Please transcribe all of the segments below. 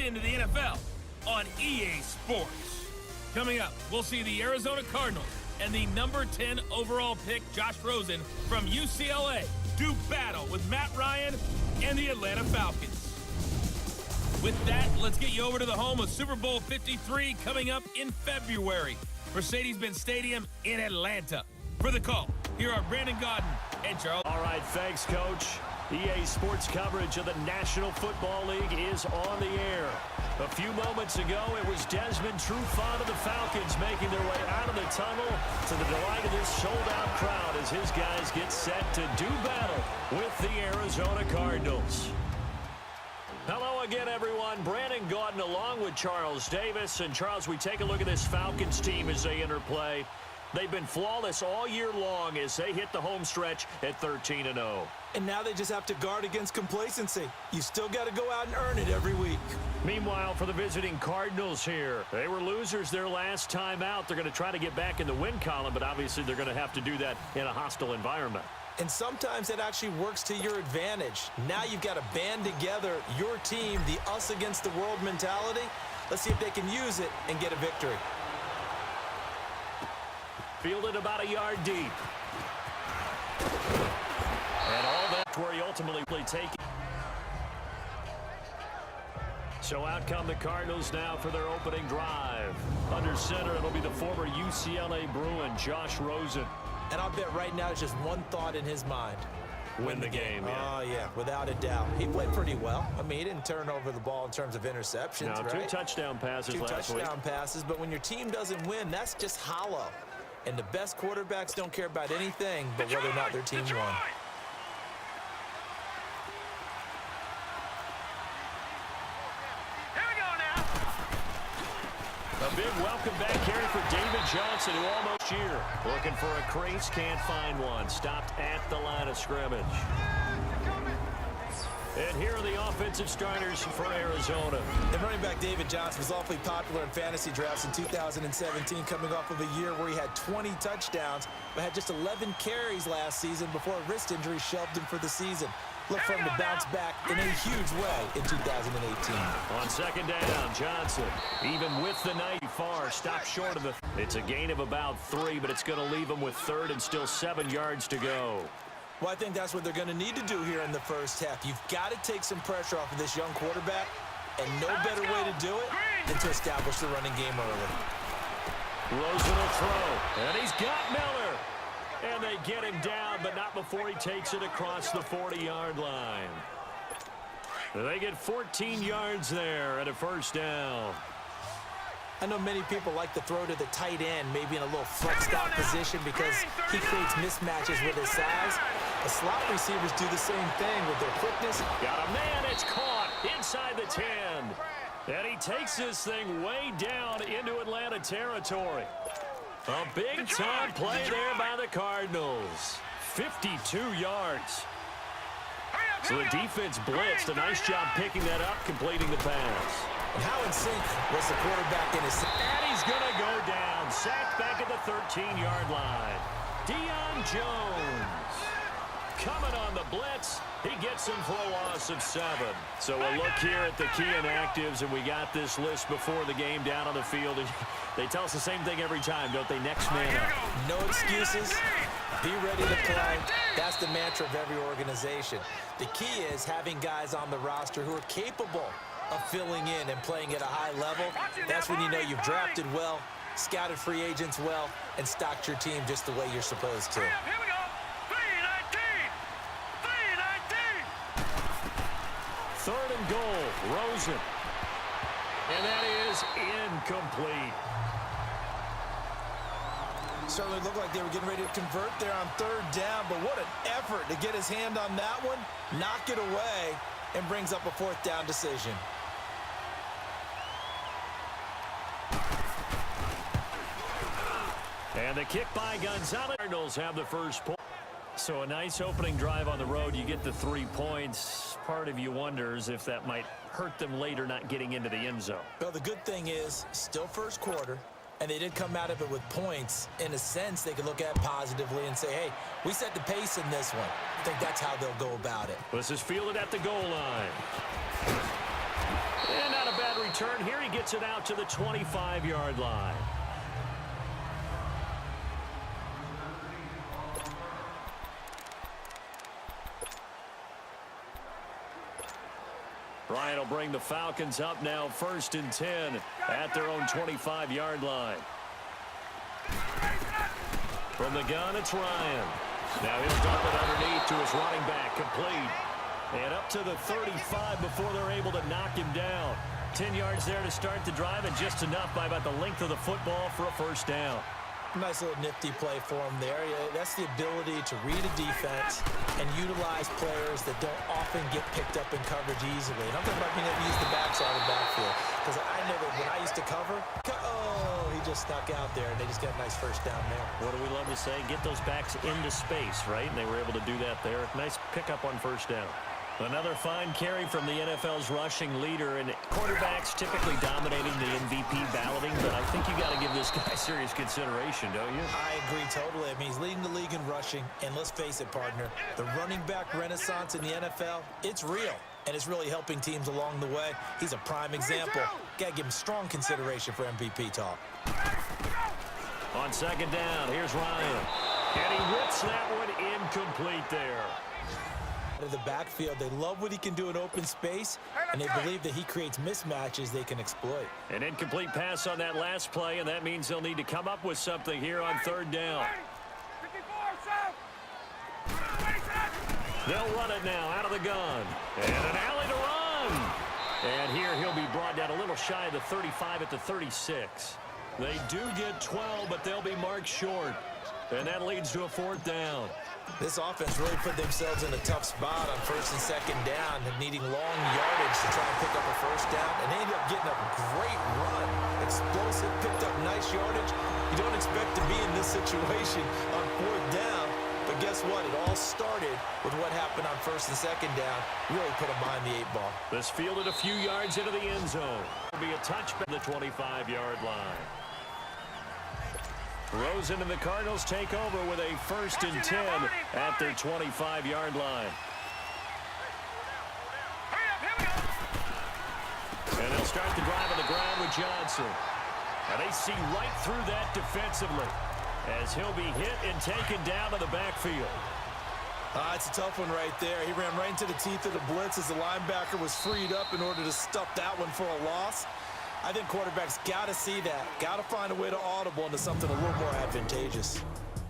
get into the NFL on EA Sports. Coming up, we'll see the Arizona Cardinals and the number 10 overall pick, Josh Rosen from UCLA, do battle with Matt Ryan and the Atlanta Falcons. With that, let's get you over to the home of Super Bowl 53 coming up in February, Mercedes-Benz Stadium in Atlanta. For the call, here are Brandon Gaudin and Charles. All right, thanks, Coach. EA Sports coverage of the National Football League is on the air. A few moments ago, it was Desmond Trufant of the Falcons making their way out of the tunnel to the delight of this sold-out crowd as his guys get set to do battle with the Arizona Cardinals. Hello again, everyone. Brandon Gaudin along with Charles Davis. And, Charles, we take a look at this Falcons team as they enter play. They've been flawless all year long as they hit the home stretch at 13-0. And now they just have to guard against complacency. You still got to go out and earn it every week. Meanwhile, for the visiting Cardinals here, they were losers their last time out. They're going to try to get back in the win column, but obviously they're going to have to do that in a hostile environment. And sometimes it actually works to your advantage. Now you've got to band together your team, the us against the world mentality. Let's see if they can use it and get a victory. Fielded about a yard deep. And all that's where he ultimately take it. So out come the Cardinals now for their opening drive. Under center, it'll be the former UCLA Bruin, Josh Rosen. And I'll bet right now it's just one thought in his mind. Win the game, yeah. Oh, yeah, without a doubt. He played pretty well. I mean, he didn't turn over the ball in terms of interceptions, no, right? 2 touchdown passes last week. 2 touchdown passes, but when your team doesn't win, that's just hollow. And the best quarterbacks don't care about anything but whether or not their team won. A big welcome back here for David Johnson, who almost here. Looking for a crease, can't find one. Stopped at the line of scrimmage. And here are the offensive starters for Arizona. And running back David Johnson was awfully popular in fantasy drafts in 2017, coming off of a year where he had 20 touchdowns, but had just 11 carries last season before a wrist injury shoved him for the season. Look for him to bounce back in a huge way in 2018. On second down, Johnson, even with the 94, stopped short of the... It's a gain of about 3, but it's going to leave him with third and still 7 yards to go. Well, I think that's what they're going to need to do here in the first half. You've got to take some pressure off of this young quarterback, and no better way to do it than to establish the running game early. Rosen will throw, and he's got Miller. And they get him down, but not before he takes it across the 40-yard line. They get 14 yards there at a first down. I know many people like to throw to the tight end, maybe in a little flexed out position because he creates mismatches with his size. The slot receivers do the same thing with their quickness. Got a man, it's caught inside the 10. And he takes this thing way down into Atlanta territory. A big-time play there by the Cardinals. 52 yards. So the defense blitzed. A nice job picking that up, completing the pass. And how in sync was the quarterback in his... And he's going to go down. Sacked back at the 13-yard line. Deion Jones coming on the blitz. He gets him for a loss of 7. So a look here at the key inactives, and we got this list before the game down on the field. And they tell us the same thing every time, don't they? Next man up. No excuses. Be ready to play. That's the mantra of every organization. The key is having guys on the roster who are capable of filling in and playing at a high level. That's when you know you've drafted well, scouted free agents well, and stocked your team just the way you're supposed to. Here we go. 3-19. 3-19. Third and goal, Rosen. And that is incomplete. Certainly looked like they were getting ready to convert there on third down, but what an effort to get his hand on that one, knock it away, and brings up a fourth down decision. And the kick by Gonzalez. Cardinals have the first point. So a nice opening drive on the road. You get the 3 points. Part of you wonders if that might hurt them later not getting into the end zone. Well, the good thing is, still first quarter, and they did come out of it with points. In a sense, they could look at it positively and say, hey, we set the pace in this one. I think that's how they'll go about it. This is fielded at the goal line. And not a bad return here. He gets it out to the 25-yard line. Ryan will bring the Falcons up now 1st and 10 at their own 25-yard line. From the gun, it's Ryan. Now he'll dump it underneath to his running back, complete. And up to the 35 before they're able to knock him down. 10 yards there to start the drive, and just enough by about the length of the football for a first down. Nice little nifty play for him there. That's the ability to read a defense and utilize players that don't often get picked up in coverage easily. And I'm talking about being able to use the backside of the backfield. Because I know that when I used to cover, he just snuck out there, and they just got a nice first down there. What do we love to say? Get those backs into space, right? And they were able to do that there. Nice pickup on first down. Another fine carry from the NFL's rushing leader, and quarterbacks typically dominating the MVP balloting, but I think you got to give this guy serious consideration, don't you? I agree totally. I mean, he's leading the league in rushing, and let's face it, partner, the running back renaissance in the NFL, it's real, and it's really helping teams along the way. He's a prime example. Got to give him strong consideration for MVP talk. On second down, here's Ryan, and he rips that one incomplete there. Of the backfield, they love what he can do in open space, and they believe that he creates mismatches they can exploit. An incomplete pass on that last play, and that means they'll need to come up with something here on third down. They'll run it now out of the gun, and an alley to run. And here he'll be brought down a little shy of the 35 at the 36. They do get 12, but they'll be marked short, and that leads to a fourth down. This offense really put themselves in a tough spot on 1st and 2nd down, and needing long yardage to try and pick up a first down, and they ended up getting a great run. Explosive, picked up nice yardage. You don't expect to be in this situation on 4th down, but guess what? It all started with what happened on 1st and 2nd down. Really put them behind the 8 ball. This fielded a few yards into the end zone. It'll be a touchback at the 25-yard line. Rosen and the Cardinals take over with a 1st and 10 at their 25-yard line. And they'll start the drive on the ground with Johnson. And they see right through that defensively as he'll be hit and taken down to the backfield. It's a tough one right there. He ran right into the teeth of the blitz as the linebacker was freed up in order to stuff that one for a loss. I think quarterbacks got to see that. Got to find a way to audible into something a little more advantageous.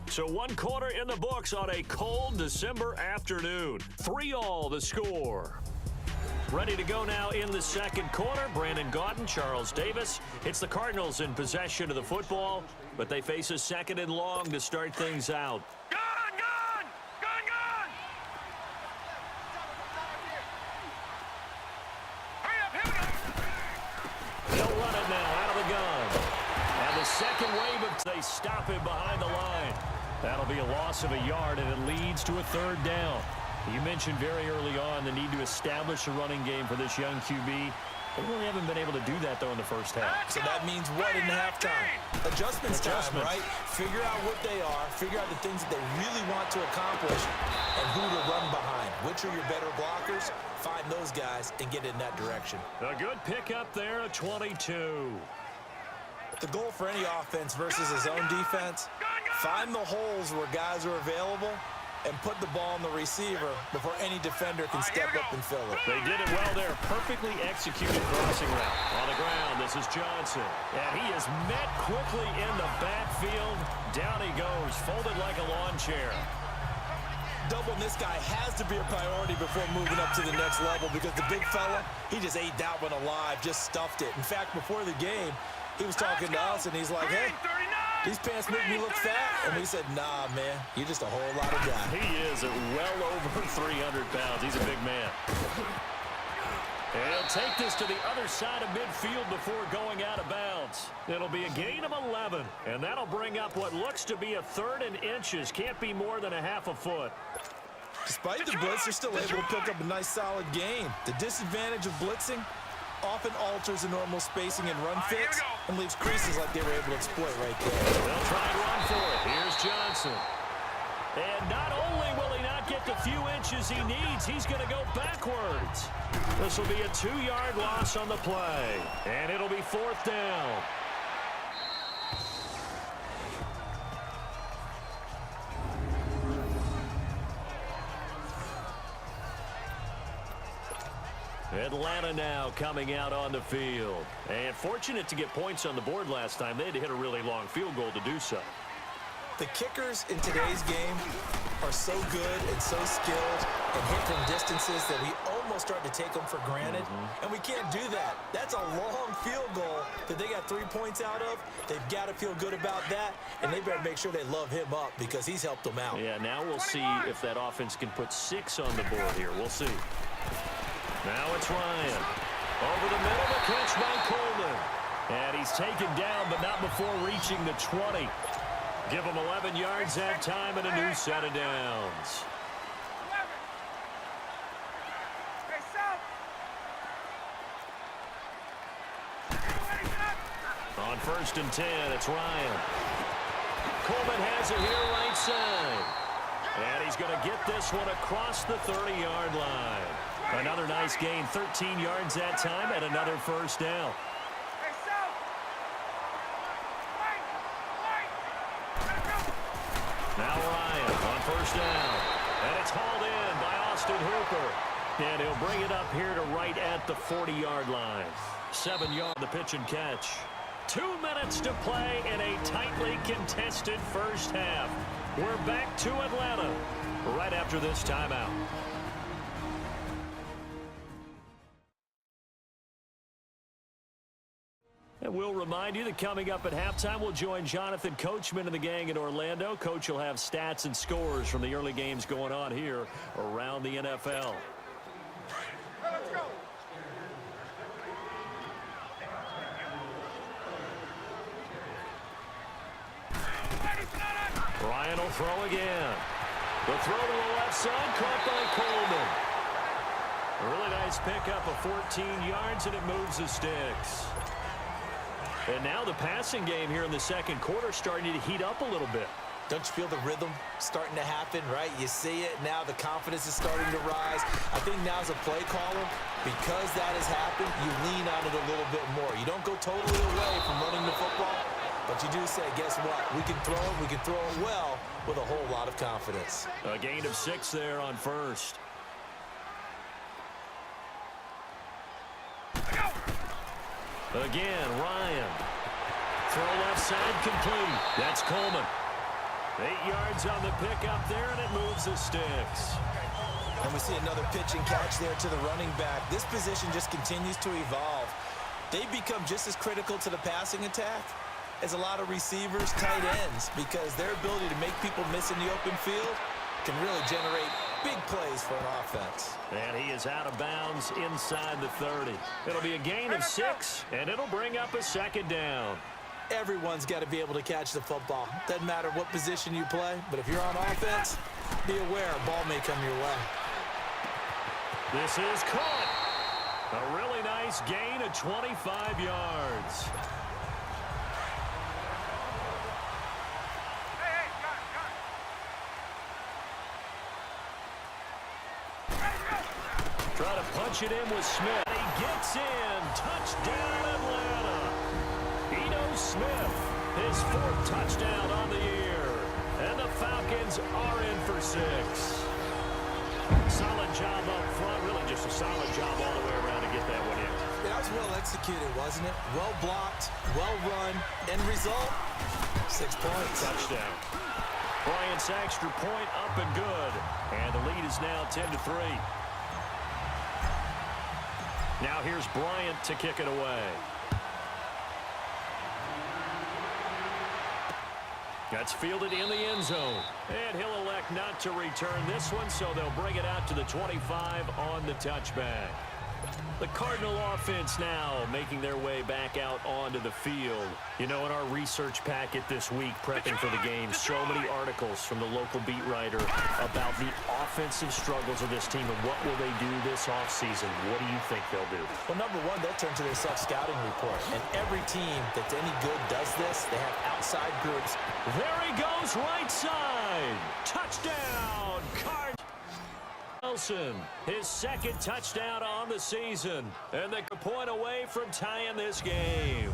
So 1 quarter in the books on a cold December afternoon. 3-all the score. Ready to go now in the second quarter. Brandon Gaudin, Charles Davis. It's the Cardinals in possession of the football, but they face a 2nd and long to start things out. Second wave of they stop him behind the line. That'll be a loss of a yard, and it leads to a 3rd down. You mentioned very early on the need to establish a running game for this young QB. They really haven't been able to do that, though, in the first half. So that means what in the halftime? Adjustments time, right? Figure out what they are, figure out the things that they really want to accomplish, and who to run behind. Which are your better blockers? Find those guys and get in that direction. A good pickup there, a 22. The goal for any offense versus his own defense, find the holes where guys are available and put the ball on the receiver before any defender can step up and fill it. They did it well there. Perfectly executed crossing route. On the ground, this is Johnson. And he is met quickly in the backfield. Down he goes, folded like a lawn chair. Doubling this guy has to be a priority before moving up to the next level, because the big fella, he just ate that one alive, just stuffed it. In fact, before the game, he was talking to us, and he's like, hey, these pants make me look fat. And we said, nah, man, you're just a whole lot of guy. He is well over 300 pounds. He's a big man. And he'll take this to the other side of midfield before going out of bounds. It'll be a gain of 11, and that'll bring up what looks to be a 3rd and inches. Can't be more than a half a foot. Despite the blitz, they're still able to pick up a nice, solid gain. The disadvantage of blitzing often alters the normal spacing and run fits and leaves creases like they were able to exploit right there. They'll try and run for it. Here's Johnson. And not only will he not get the few inches he needs, he's going to go backwards. This will be a 2-yard loss on the play. And it'll be 4th down. Atlanta now coming out on the field. And fortunate to get points on the board last time. They had to hit a really long field goal to do so. The kickers in today's game are so good and so skilled and hit from distances that we almost start to take them for granted. And we can't do that. That's a long field goal that they got 3 points out of. They've got to feel good about that, and they better make sure they love him up because he's helped them out. Yeah, now we'll see if that offense can put 6 on the board here. We'll see. Now it's Ryan. Over the middle, the catch by Coleman. And he's taken down, but not before reaching the 20. Give him 11 yards that time and a new set of downs. On 1st and 10, it's Ryan. Coleman has it here right side. And he's going to get this one across the 30-yard line. Another nice gain, 13 yards that time, and another 1st down. Now Ryan on 1st down. And it's hauled in by Austin Hooper. And he'll bring it up here to right at the 40-yard line. 7-yard the pitch and catch. 2 minutes to play in a tightly contested first half. We're back to Atlanta right after this timeout. And we'll remind you that coming up at halftime, we'll join Jonathan Coachman and the gang in Orlando. Coach will have stats and scores from the early games going on here around the NFL. Let's go. Bryant will throw again. The throw to the left side, caught by Coleman. A really nice pickup of 14 yards, and it moves the sticks. And now the passing game here in the second quarter starting to heat up a little bit. Don't you feel the rhythm starting to happen, right? You see it now. The confidence is starting to rise. I think now as a play caller, because that has happened, you lean on it a little bit more. You don't go totally away from running the football, but you do say, guess what? We can throw it. We can throw it well with a whole lot of confidence. A gain of 6 there on 1st. Again, Ryan. Throw left side complete. That's Coleman. 8 yards on the pickup there, and it moves the sticks. And we see another pitch and catch there to the running back. This position just continues to evolve. They become just as critical to the passing attack as a lot of receivers, tight ends, because their ability to make people miss in the open field can really generate big plays for an offense. And he is out of bounds inside the 30. It'll be a gain of 6, and it'll bring up a 2nd down. Everyone's got to be able to catch the football. Doesn't matter what position you play, but if you're on offense, be aware a ball may come your way. This is caught. A really nice gain of 25 yards. Try to punch it in with Smith. He gets in. Touchdown, Atlanta. Eno Smith, his 4th touchdown on the year. And the Falcons are in for 6. Solid job up front. Really just a solid job all the way around to get that one in. That was well executed, wasn't it? Well blocked, well run. End result, 6 points. Touchdown. Bryant's extra point up and good. And the lead is now 10-3. Now here's Bryant to kick it away. That's fielded in the end zone. And he'll elect not to return this one, so they'll bring it out to the 25 on the touchback. The Cardinal offense now making their way back out onto the field. You know, in our research packet this week, prepping for the game, so many articles from the local beat writer about the offensive struggles of this team and what will they do this offseason. What do you think they'll do? Well, number one, they'll turn to their self-scouting report. And every team that's any good does this. They have outside groups. There he goes right side. line. Touchdown, Card. Wilson, his second touchdown on the season. And they're a point away from tying this game.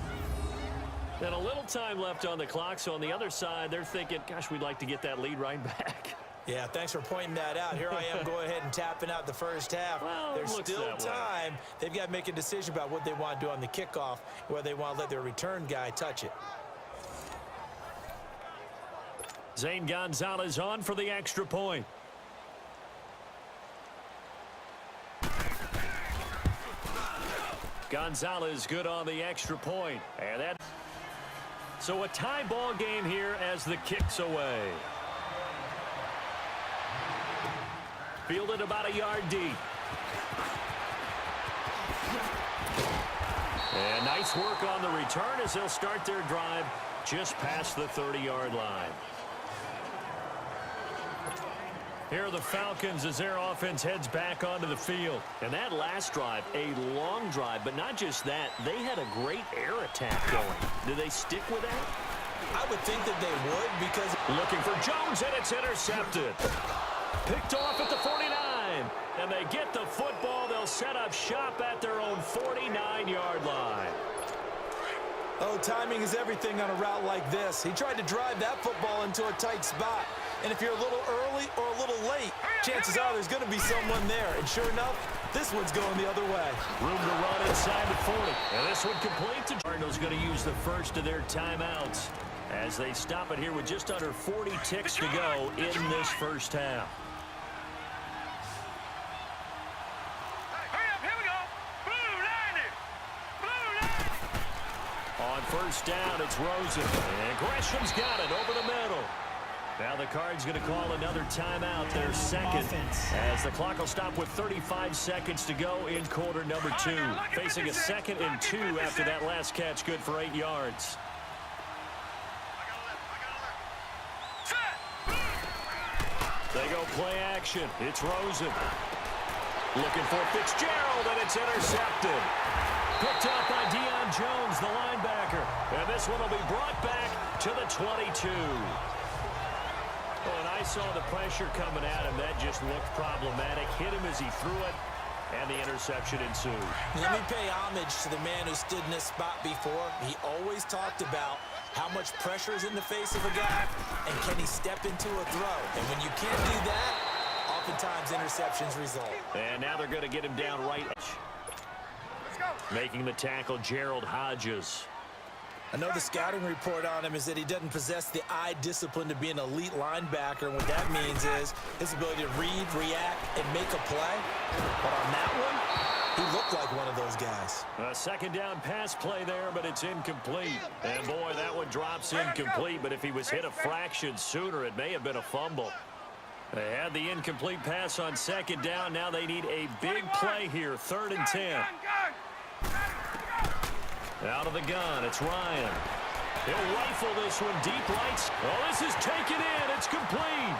And a little time left on the clock, so on the other side, they're thinking, gosh, we'd like to get that lead right back. Yeah, thanks for pointing that out. Here I am going ahead and tapping out the first half. Well, there's still time. They've got to make a decision about what they want to do on the kickoff, whether they want to let their return guy touch it. Zane Gonzalez on for the extra point. Gonzalez good on the extra point. And that. So a tie ball game here as the kick's away. Fielded about a yard deep. And nice work on the return as they'll start their drive just past the 30-yard line. Here are the Falcons as their offense heads back onto the field. And that last drive, a long drive, but not just that, they had a great air attack going. Do they stick with that? I would think that they would because... Looking for Jones, and it's intercepted. Picked off at the 49. And they get the football. They'll set up shop at their own 49-yard line. Oh, timing is everything on a route like this. He tried to drive that football into a tight spot. And if you're a little early or a little late, chances are there's going to be someone there. And sure enough, this one's going the other way. Room to run inside the 40. And this one complete to Cardinals going to use the first of their timeouts as they stop it here with just under 40 ticks to go in this first half. On first down, it's Rosen. And Gresham's got it over the middle. Now the Cards going to call another timeout, their second, as the clock will stop with 35 seconds to go in quarter number 2. Facing a 2nd and 2 after that last catch, good for 8 yards. They go play action. It's Rosen. Looking for Fitzgerald, and it's intercepted. Picked up by Deion Jones, the linebacker. And this one will be brought back to the 22. Oh, and I saw the pressure coming at him. That just looked problematic. Hit him as he threw it, and the interception ensued. Let me pay homage to the man who stood in this spot before. He always talked about how much pressure is in the face of a guy, and can he step into a throw. And when you can't do that, oftentimes interceptions result. And now they're going to get him down right. Making the tackle, Gerald Hodges. I know the scouting report on him is that he doesn't possess the eye discipline to be an elite linebacker. And what that means is his ability to read, react, and make a play. But on that one, he looked like one of those guys. A second down pass play there, but it's incomplete. And boy, that one drops incomplete. But if he was hit a fraction sooner, it may have been a fumble. They had the incomplete pass on second down. Now they need a big play here, 3rd and 10. Out of the gun, it's Ryan. He'll rifle this one deep right. Oh, this is taken in. It's complete.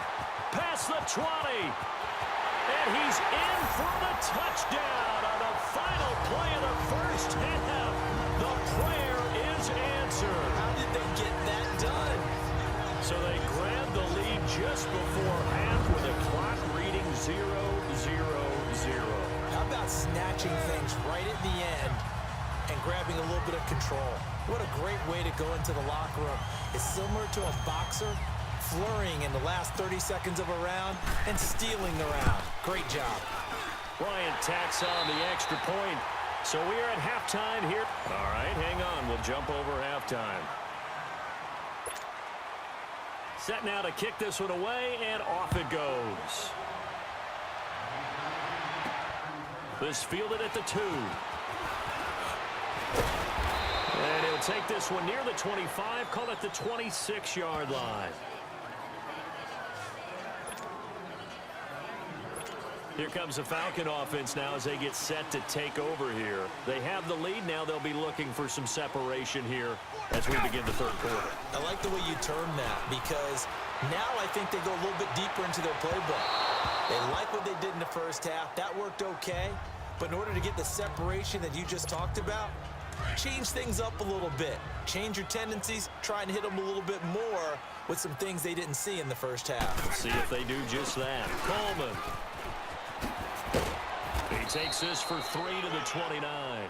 Past the 20. And he's in for the touchdown on the final play of the first half. The prayer is answered. How did they get that done? So they grabbed the lead just before half with a clock reading 0-0-0. How about snatching things right at the end and grabbing a little bit of control? What a great way to go into the locker room. It's similar to a boxer flurrying in the last 30 seconds of a round and stealing the round. Great job. Bryant tacks on the extra point. So we are at halftime here. All right, hang on. We'll jump over halftime. Set now to kick this one away, and off it goes. This fielded at the 2. And he'll take this one near the 25, call it the 26-yard line. Here comes the Falcon offense now as they get set to take over here. They have the lead. Now they'll be looking for some separation here as we begin the third quarter. I like the way you term that because now I think they go a little bit deeper into their playbook. They like what they did in the first half. That worked okay. But in order to get the separation that you just talked about, change things up a little bit. Change your tendencies, try and hit them a little bit more with some things they didn't see in the first half. Let's see if they do just that. Coleman. He takes this for 3 to the 29.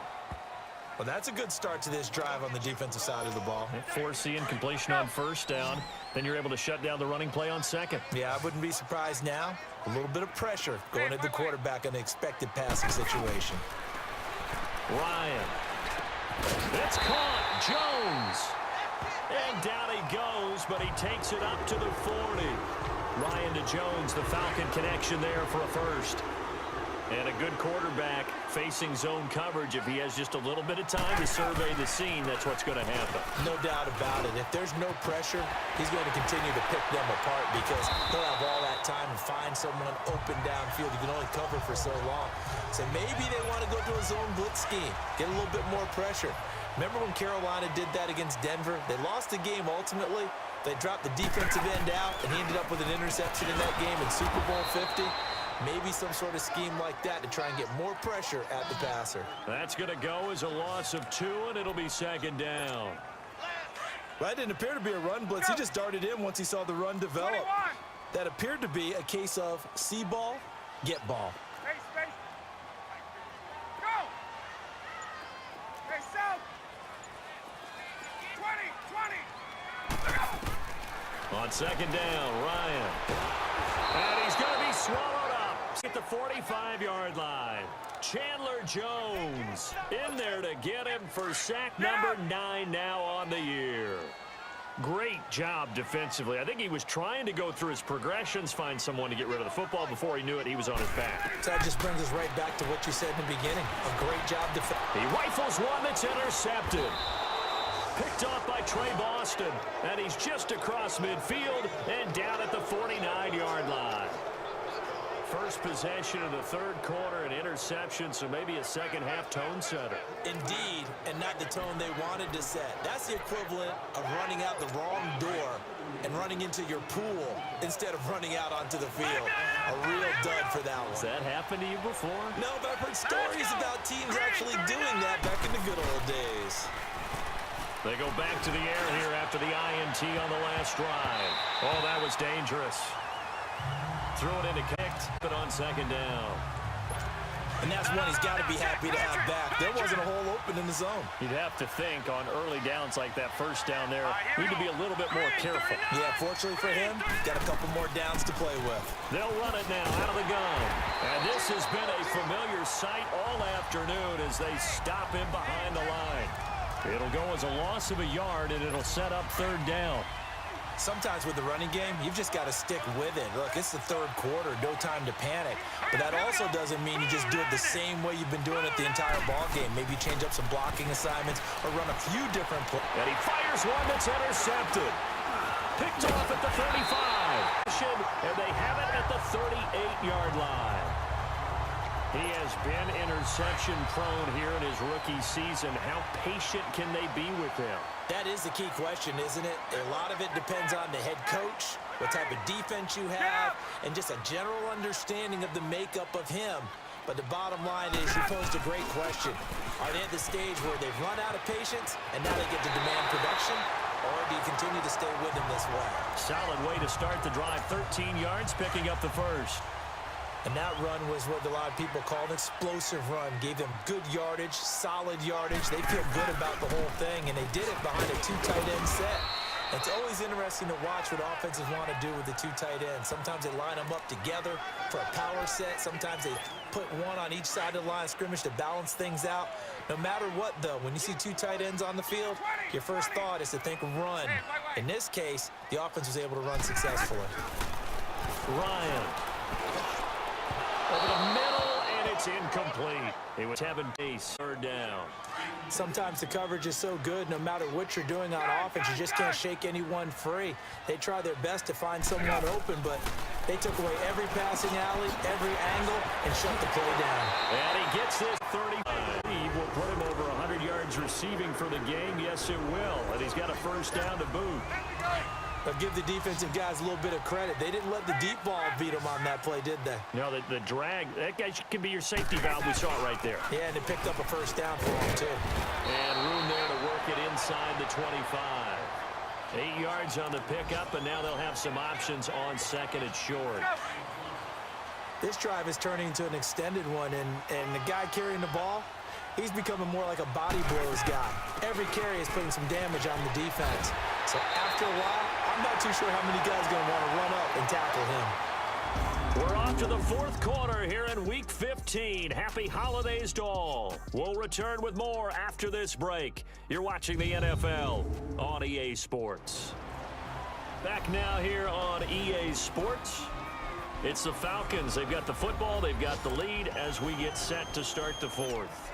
Well, that's a good start to this drive on the defensive side of the ball. Forcing incompletion on first down. Then you're able to shut down the running play on second. Yeah, I wouldn't be surprised now. A little bit of pressure going at the quarterback in an expected passing situation. Ryan. It's caught. Jones. And down he goes, but he takes it up to the 40. Ryan to Jones, the Falcon connection there for a first. And a good quarterback facing zone coverage. If he has just a little bit of time to survey the scene, that's what's going to happen. No doubt about it. If there's no pressure, he's going to continue to pick them apart because he'll have all that time to find someone open downfield. You can only cover for so long. So maybe they want to go to a zone blitz scheme, get a little bit more pressure. Remember when Carolina did that against Denver? They lost the game ultimately. They dropped the defensive end out, and he ended up with an interception in that game in Super Bowl 50. Maybe some sort of scheme like that to try and get more pressure at the passer. That's going to go as a loss of 2, and it'll be second down. Well, that didn't appear to be a run blitz. He just darted in once he saw the run develop. 21. That appeared to be a case of see ball, get ball. Space. Go. Hey, south. 20. On second down, Ryan. And he's going to be swallowed up at the 45-yard line. Chandler Jones in there to get him for sack number 9 now on the year. Great job defensively. I think he was trying to go through his progressions, find someone to get rid of the football. Before he knew it, he was on his back. So that just brings us right back to what you said in the beginning. A great job defensively. He rifles one that's intercepted. Picked off by Trey Boston, and he's just across midfield and down at the 49-yard line. First possession of the third quarter, an interception, so maybe a second-half tone setter. Indeed, and not the tone they wanted to set. That's the equivalent of running out the wrong door and running into your pool instead of running out onto the field. A real dud for that one. Has that happened to you before? No, but I've heard stories about teams actually doing that back in the good old days. They go back to the air here after the INT on the last drive. Oh, that was dangerous. Threw it into kicked, but on second down. And that's one he's got to be happy to have back. There wasn't a hole open in the zone. You'd have to think on early downs like that first down there, need to be a little bit more careful. Yeah, fortunately for him, got a couple more downs to play with. They'll run it now out of the gun. And this has been a familiar sight all afternoon as they stop him behind the line. It'll go as a loss of a yard, and it'll set up third down. Sometimes with the running game, you've just got to stick with it. Look, it's the third quarter, no time to panic. But that also doesn't mean you just do it the same way you've been doing it the entire ball game. Maybe change up some blocking assignments or run a few different plays. And he fires one that's intercepted. Picked off at the 35. And they have it at the 38-yard line. He has been interception-prone here in his rookie season. How patient can they be with him? That is the key question, isn't it? A lot of it depends on the head coach, what type of defense you have, and just a general understanding of the makeup of him. But the bottom line is, you posed a great question. Are they at the stage where they've run out of patience, and now they get to demand production? Or do you continue to stay with him this way? Solid way to start the drive. 13 yards, picking up the first. And that run was what a lot of people call an explosive run. Gave them good yardage, solid yardage. They feel good about the whole thing, and they did it behind a 2 tight end set. It's always interesting to watch what offenses want to do with the 2 tight ends. Sometimes they line them up together for a power set. Sometimes they put one on each side of the line of scrimmage to balance things out. No matter what, though, when you see 2 tight ends on the field, your first thought is to think run. In this case, the offense was able to run successfully. Ryan. Over the middle, and it's incomplete. It was having base third down. Sometimes the coverage is so good, no matter what you're doing on offense, you just can't shake anyone free. They try their best to find someone open, but they took away every passing alley, every angle, and shut the play down. And he gets this 35. Will put him over 100 yards receiving for the game. Yes, it will. And he's got a first down to boot. But give the defensive guys a little bit of credit. They didn't let the deep ball beat them on that play, did they? No, the drag, that guy can be your safety valve. We saw it right there. Yeah, and they picked up a first down for them, too. And room there to work it inside the 25. 8 yards on the pickup, and now they'll have some options on second and short. This drive is turning into an extended one, and the guy carrying the ball, he's becoming more like a body blows guy. Every carry is putting some damage on the defense. So after a while, I'm not too sure how many guys are going to want to run up and tackle him. We're off to the fourth quarter here in Week 15. Happy holidays to all. We'll return with more after this break. You're watching the NFL on EA Sports. Back now here on EA Sports. It's the Falcons. They've got the football. They've got the lead as we get set to start the fourth.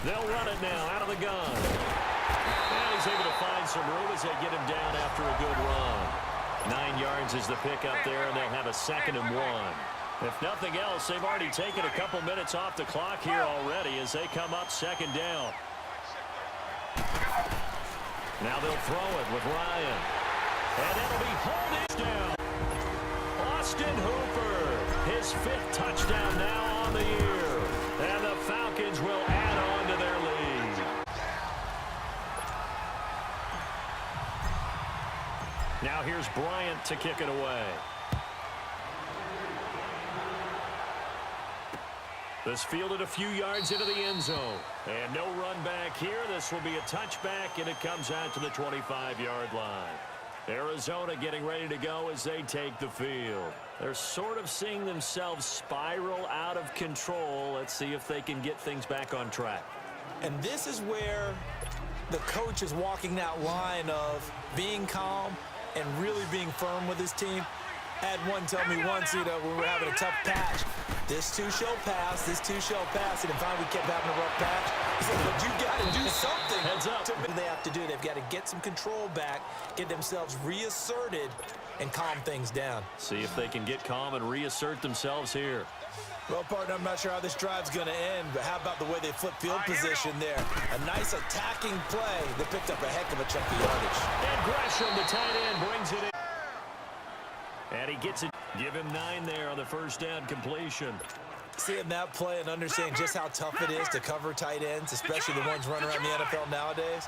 They'll run it now out of the gun. And he's able to find some room as they get him down after a good run. 9 yards is the pickup there, and they'll have a 2nd and 1. If nothing else, they've already taken a couple minutes off the clock here already as they come up 2nd down. Now they'll throw it with Ryan. And it'll be holding down. Austin Hooper, his 5th touchdown now on the year. And the Falcons will add on to their lead. Now here's Bryant to kick it away. This fielded a few yards into the end zone. And no run back here. This will be a touchback, and it comes out to the 25-yard line. Arizona getting ready to go as they take the field. They're sort of seeing themselves spiral out of control. Let's see if they can get things back on track. And this is where the coach is walking that line of being calm and really being firm with his team. Had one tell me once, when we were having a tough patch, this too shall pass, this too shall pass, and if we kept having a rough patch, he said, but you got to do something. Heads up. What they have to do, they've got to get some control back, get themselves reasserted, and calm things down. See if they can get calm and reassert themselves here. Well, partner, I'm not sure how this drive's going to end, but how about the way they flip field position there? A nice attacking play that picked up a heck of a chunk of yardage. And Gresham, the tight end, brings it in. And he gets it. Give him 9 there on the first down completion. Seeing that play and understanding just how tough it is to cover tight ends, especially the ones running around the NFL nowadays,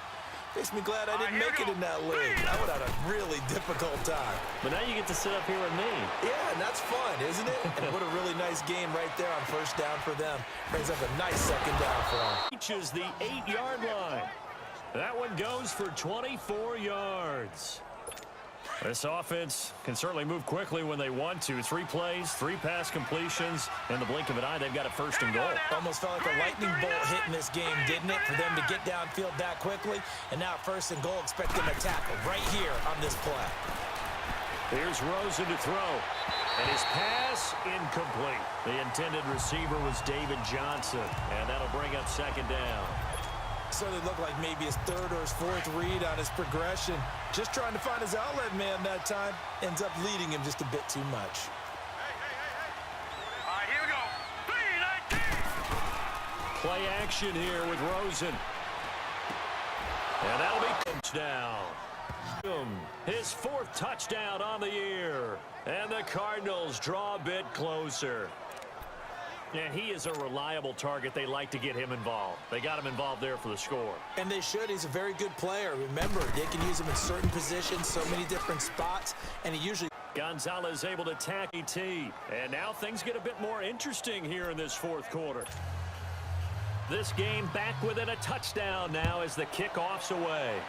makes me glad I didn't make it in that league. I would have had a really difficult time. But now you get to sit up here with me. Yeah, and that's fun, isn't it? And what a really nice game right there on first down for them. Brings up a nice 2nd down for them. Reaches the 8-yard line. That one goes for 24 yards. This offense can certainly move quickly when they want to. 3 plays, 3 pass completions. In the blink of an eye, they've got a 1st and goal. Almost felt like a lightning bolt hit in this game, didn't it? For them to get downfield that quickly. And now 1st and goal, expect them to tackle right here on this play. Here's Rosen to throw. And his pass incomplete. The intended receiver was David Johnson. And that'll bring up 2nd down. So they look like maybe his 3rd or his 4th read on his progression. Just trying to find his outlet man that time. Ends up leading him just a bit too much. All right, here we go. 3-19. Play action here with Rosen. And that'll be touchdown. His 4th touchdown on the year. And the Cardinals draw a bit closer. And he is a reliable target. They like to get him involved. They got him involved there for the score. And they should. He's a very good player. Remember, they can use him in certain positions, so many different spots, and he usually... Gonzalez able to tack ET. And now things get a bit more interesting here in this 4th quarter. This game back within a touchdown now as the kickoff's away.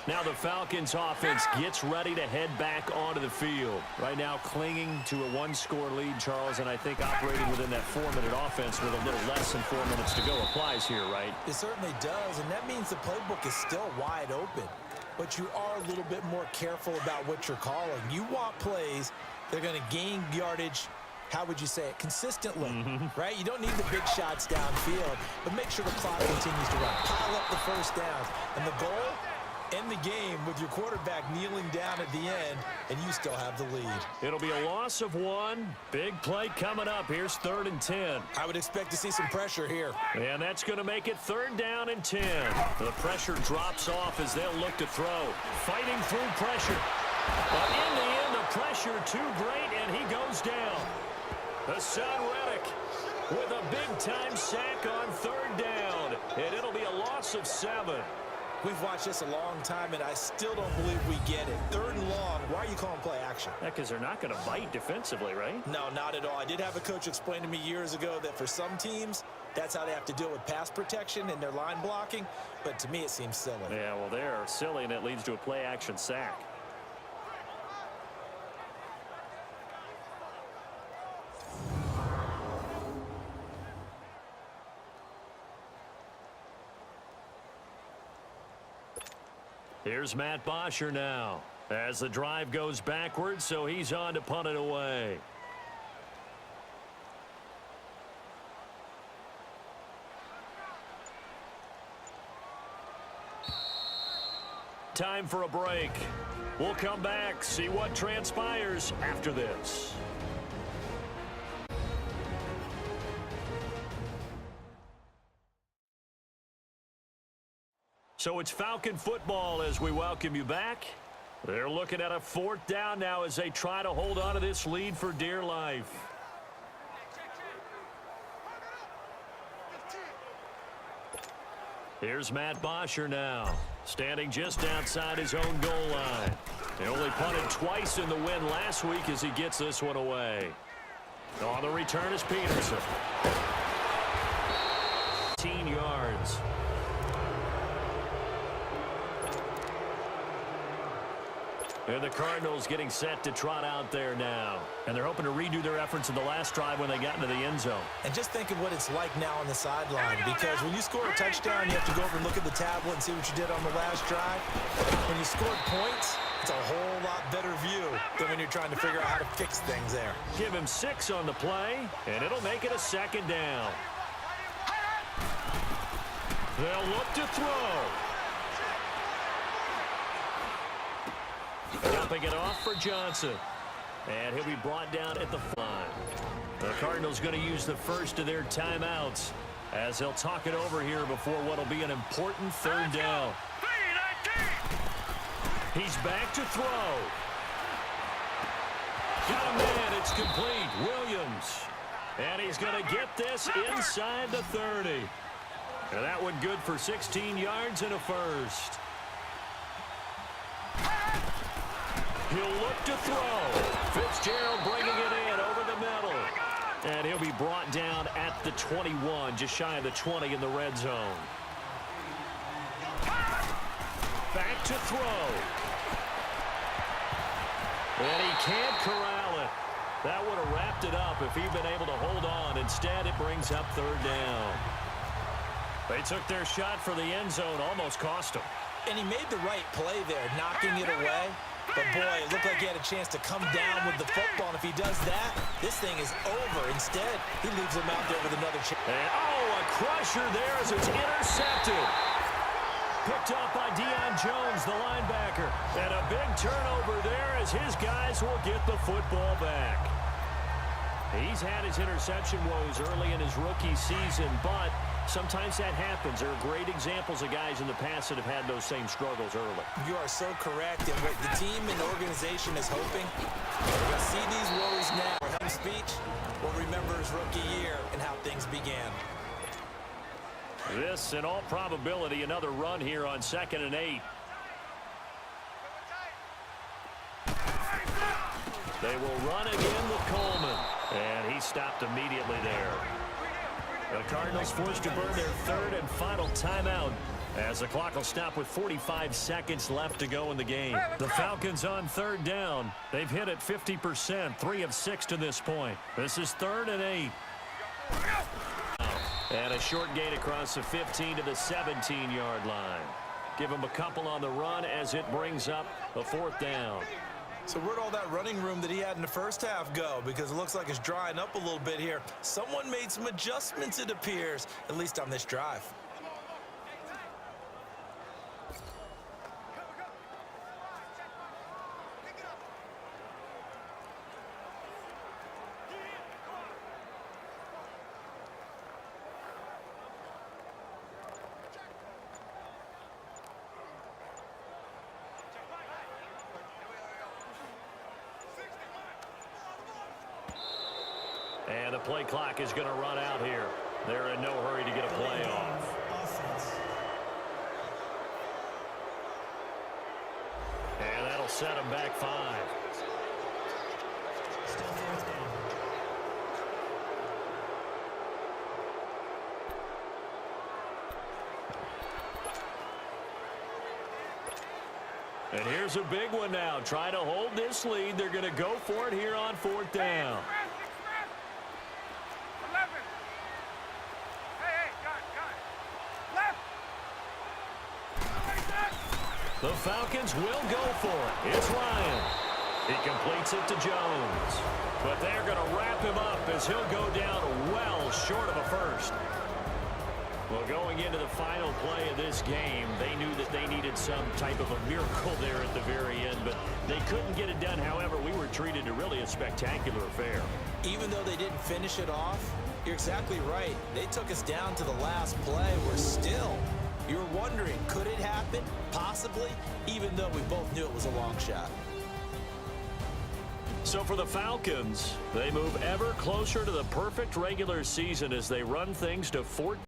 Now the Falcons offense gets ready to head back onto the field. Right now clinging to a 1-score lead, Charles, and I think operating within that 4-minute offense with a little less than 4 minutes to go applies here, right? It certainly does, and that means the playbook is still wide open. But you are a little bit more careful about what you're calling. You want plays that are going to gain yardage how would you say it, consistently, right? You don't need the big shots downfield, but make sure the clock continues to run. Pile up the first downs. And the goal, end the game with your quarterback kneeling down at the end, and you still have the lead. It'll be a loss of 1. Big play coming up. Here's 3rd and 10. I would expect to see some pressure here. And that's going to make it 3rd down and 10. The pressure drops off as they'll look to throw. Fighting through pressure. But in the end, the pressure too great, and he goes down. Hassan Reddick with a big-time sack on 3rd down. And it'll be a loss of 7. We've watched this a long time, and I still don't believe we get it. 3rd and long, why are you calling play action? Yeah, because they're not going to bite defensively, right? No, not at all. I did have a coach explain to me years ago that for some teams, that's how they have to deal with pass protection and their line blocking. But to me, it seems silly. Yeah, well, they're silly, and it leads to a play action sack. Here's Matt Bosher now as the drive goes backwards, so he's on to punt it away. Time for a break. We'll come back, see what transpires after this. So it's Falcon football as we welcome you back. They're looking at a 4th down now as they try to hold on to this lead for dear life. Here's Matt Bosher now, standing just outside his own goal line. He only punted twice in the win last week as he gets this one away. On the return is Peterson. 18 yards. And the Cardinals getting set to trot out there now. And they're hoping to redo their efforts in the last drive when they got into the end zone. And just think of what it's like now on the sideline, because when you score a touchdown, you have to go over and look at the tablet and see what you did on the last drive. When you scored points, it's a whole lot better view than when you're trying to figure out how to fix things there. Give him 6 on the play, and it'll make it a 2nd down. They'll look to throw. Dumping it off for Johnson. And he'll be brought down at the line. The Cardinals going to use the first of their timeouts as they'll talk it over here before what will be an important 3rd down. He's back to throw. Got a man. It's complete. Williams. And he's going to get this inside the 30. And that one good for 16 yards and a first. He'll look to throw. Fitzgerald bringing it in over the middle. And he'll be brought down at the 21, just shy of the 20 in the red zone. Back to throw. And he can't corral it. That would have wrapped it up if he'd been able to hold on. Instead, it brings up 3rd down. They took their shot for the end zone, almost cost him. And he made the right play there, knocking it away. But, boy, it looked like he had a chance to come down with the football. And if he does that, this thing is over. Instead, he leaves him out there with another chance. And, a crusher there as it's intercepted. Picked up by Deion Jones, the linebacker. And a big turnover there as his guys will get the football back. He's had his interception woes early in his rookie season, but sometimes that happens. There are great examples of guys in the past that have had those same struggles early. You are so correct. And what the team and the organization is hoping, we're going to see these woes now. His speech will remember his rookie year and how things began. This, in all probability, another run here on 2nd and 8. They will run again with Coleman. And he stopped immediately there. The Cardinals forced to burn their 3rd and final timeout as the clock will stop with 45 seconds left to go in the game. The Falcons on 3rd down. They've hit it 50%, 3 of 6 to this point. This is 3rd and 8. And a short gain across the 15 to the 17-yard line. Give them a couple on the run as it brings up a 4th down. So where'd all that running room that he had in the first half go? Because it looks like it's drying up a little bit here. Someone made some adjustments, it appears, at least on this drive. And the play clock is going to run out here. They're in no hurry to get a play off. And that'll set them back 5. And here's a big one now. Trying to hold this lead. They're going to go for it here on 4th down. The Falcons will go for it. It's Ryan. He completes it to Jones. But they're going to wrap him up as he'll go down well short of a first. Well, going into the final play of this game, they knew that they needed some type of a miracle there at the very end, but they couldn't get it done. However, we were treated to really a spectacular affair. Even though they didn't finish it off, you're exactly right. They took us down to the last play. We're still... You're wondering, could it happen? Possibly, even though we both knew it was a long shot. So for the Falcons, they move ever closer to the perfect regular season as they run things to 14.